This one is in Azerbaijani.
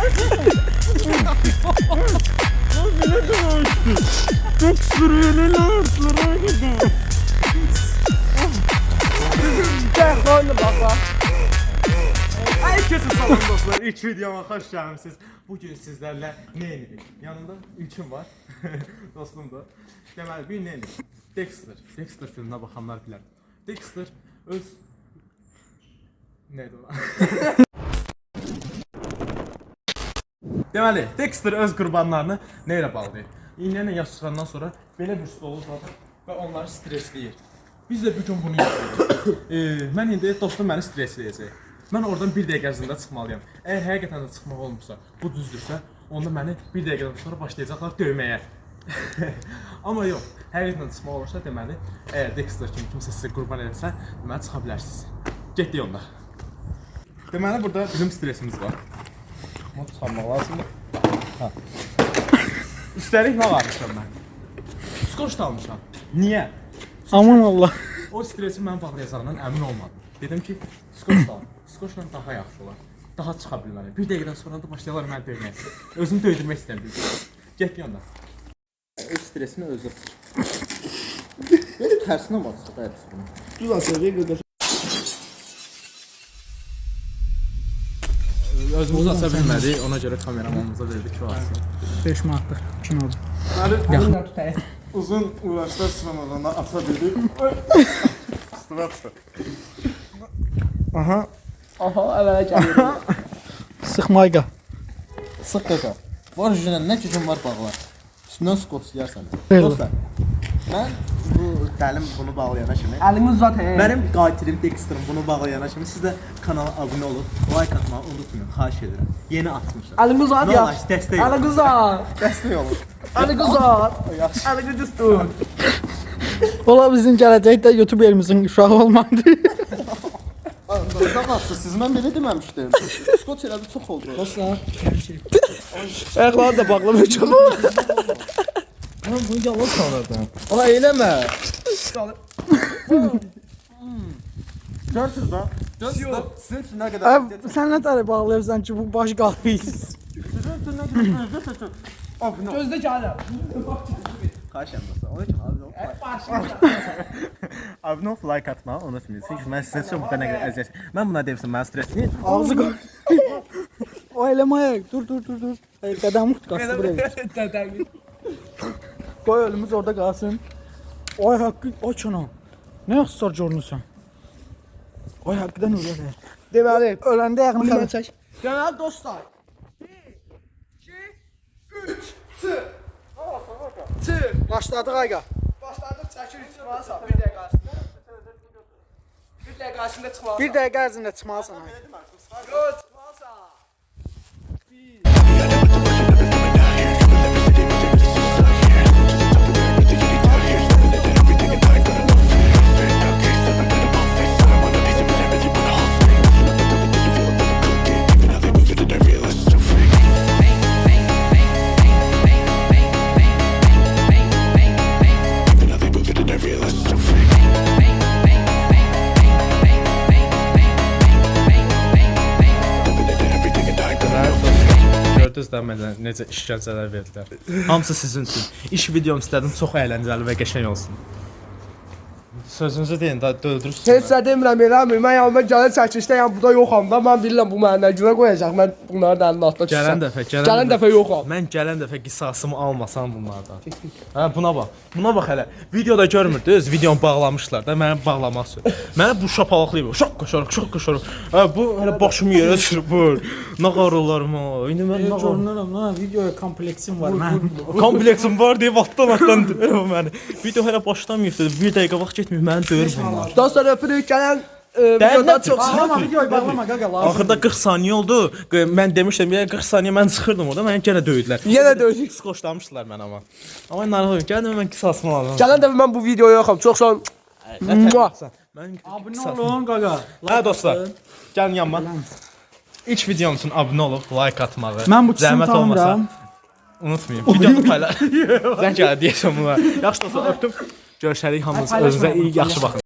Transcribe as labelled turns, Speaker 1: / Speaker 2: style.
Speaker 1: Herkese salam dostlar. İlk videoma xoş gəlmisiniz. Bugün sizlərlə nə edirik? Yanımda ülküm var. Dostumdur. Deməli, bir nə edirik? Dexter filminə baxanlar bilər. Dexter öz... Neydi o? Deməli, Dexter öz qurbanlarını nə ilə bağlayır? İğnəylə yaş çıxandan sonra belə bir stolu uzadır və onları stresləyir. Biz də bir gün bunu yapıyoruz. Mən indi dostum məni stresləyəcək. Mən oradan bir dəqiqə ərzində çıxmalıyam. Əgər həqiqətən də çıxmaq olmursa, bu düzdürsə, onda məni bir dəqiqədən sonra başlayacaqlar döyməyə. Amma yox, həqiqətən də çıxmaq olursa, deməli, əgər Dexter kimi kimsə sizə qurban edilsə, deməli çıxa bilərsiniz. Getdik onda. Deməli, burada bizim stresimiz var. Bunu çıxarmaq lazımdır. Üstəlik nə almışam mən? Skoç da almışam. Niyə?
Speaker 2: Aman Allah.
Speaker 1: O stresi mən bağlayacağından əmin olmadım. Dedim ki, skoç da alım. Skoçla daha yaxşı olar. Daha çıxa bilməliyim. Bir dəqiqədən sonra da başlayarlar məni döyməyə. Özümü döydürmək istəmirdim. Get yandan. Öz stresini özü tutur. Öz tərsinə baxsaq da yapsın.
Speaker 2: Düz açacaq qədər.
Speaker 1: Özümüz aça bilmədik, ona görə kameramanımıza verdik ki, o açsın.
Speaker 2: 5 manatlıq kinodur.
Speaker 1: Yaxından tutayıq. Uzun uğraşlar sınamağına aça bildik. Üstünə tutur. Aha.
Speaker 3: Aha, əvvələ gəlir.
Speaker 2: Sıx mayqa.
Speaker 1: Sıx qaqa. Var yüzünə nə gücün var bağlar. Üstündən skot yərsən.
Speaker 2: Bəli.
Speaker 1: Dostlar, mən bu dəlim bunu bağlayana kimi,
Speaker 3: Əlimi uzat,
Speaker 1: mənim qatilim Dexter'ım bunu bağlayana kimi siz də kanala abunə olub, like atmağı unutmayın, xahiş edirəm. Yeni atmışlar.
Speaker 3: Əlimi uzat
Speaker 1: Nə
Speaker 3: ya.
Speaker 1: olar, dəstək olun.
Speaker 3: Əlimi uzat.
Speaker 1: Dəstək olun.
Speaker 3: Əlimi uzat.
Speaker 1: Yaxşı.
Speaker 3: Əlimi düz tut.
Speaker 2: Ola bizim gələcəkdə YouTuberimizin uşağı olmadı.
Speaker 1: Qaqası, siz mən belə deməmişdim. Skot elədi, çox oldu.
Speaker 2: Dostlar. Ayaqları da bağlamaq çox.
Speaker 1: Mən bunu yalan sanırdım. Ola eləmə. Görsünüz da. Sizin üçün nə qədər...
Speaker 2: Sən nə tərə bağlayırsan ki, bu baş qalıyız.
Speaker 1: Sizin üçün nə qədər... Abunə ol.
Speaker 3: Gözdə gəlir.
Speaker 1: Xahiş edirəm. Ona ki, abunə ol, like atmağı unutmayın. Çünki mən sizə çox bu nə qədər əziyyət... Mən buna deyirsən, mən stresli.
Speaker 2: Ağzı qoy. O eləməyək. Dur. Qədəmi tutqası buraya. Qoy ölümüz orada qalsın. Ay haqqı, ay çana. Nə yaxşılar görünürsən? Ay haqqıdan ölə. Deməli, öləndə ayağını xəbər çək.
Speaker 3: Deməli dostlar. 1, 2, 3. Çıx.
Speaker 2: Başladıq ayqa.
Speaker 3: Başladıq, çəkirik çıxmalısan. Bir dəqiqə arasında. Bir dəqiqə arasında çıxmalısan.
Speaker 2: Bir dəqiqə ərzində çıxmalısan.
Speaker 3: Yox, çıxmalısan.
Speaker 1: Gördünüz də mənə necə işgəncələr verdilər. Hamısı sizin üçün. İş videom istədim, çox əyləncəli və qəşəng olsun. Sözünüzü deyin, da öldürürsünüz.
Speaker 3: Heç nə demirəm, eləmir. Mən yanıma gəlir çəkişdəyəm, burada yoxam da. Mən bilirəm bu mənə nə günə qoyacaq. Mən bunları da əlində atda
Speaker 1: Gələn
Speaker 3: dəfə yoxam.
Speaker 1: Mən gələn dəfə qisasımı almasam bunlardan. Hə, buna bax. Buna bax hələ. Videoda görmürdünüz, videonu bağlamışlar da, mənə bağlamaq üçün. Mənə bu şapalaqlayıb, şok qoşarıq. Hə, bu hələ başımı yerə sürübür. Nə qarırlarım o. İndi mən nə
Speaker 2: Görünürəm lan, videoya kompleksim var mən.
Speaker 1: kompleksim var deyə vaxtdan döyür məni. Video hələ başlamayıbdı. Bir dəqiqə vaxt getmir, məni döyür bunlar.
Speaker 3: Dostlar öpürük, gələn videoda çox
Speaker 2: Bağlama videoyu, bağlama qaqa lazım.
Speaker 1: Axırda 40 saniyə oldu. Mən demişdim, 40 saniyə mən çıxırdım orada, məni yenə döydülər.
Speaker 3: Yenə döydük.
Speaker 1: Skoçlamışdılar mən amma. Amma narahat gəldim mən qisasımı aldım.
Speaker 3: Gələn dəfə mən bu videoya yoxam. Çox sağ olun.
Speaker 1: Mən
Speaker 2: Abunə olun qaqa.
Speaker 1: Hə dostlar, gəlin yanıma. İlk videom üçün abunə olub, like atmağı.
Speaker 2: Mən bu kişini
Speaker 1: zəhmət olmasa
Speaker 2: tanımıram.
Speaker 1: unutmayın. Videonu paylaş. Sən gəl deyəsən buna. Yaxşı dostlar, öpdüm. Görüşərik hamınız özünüzə iyi, yaxşı baxın.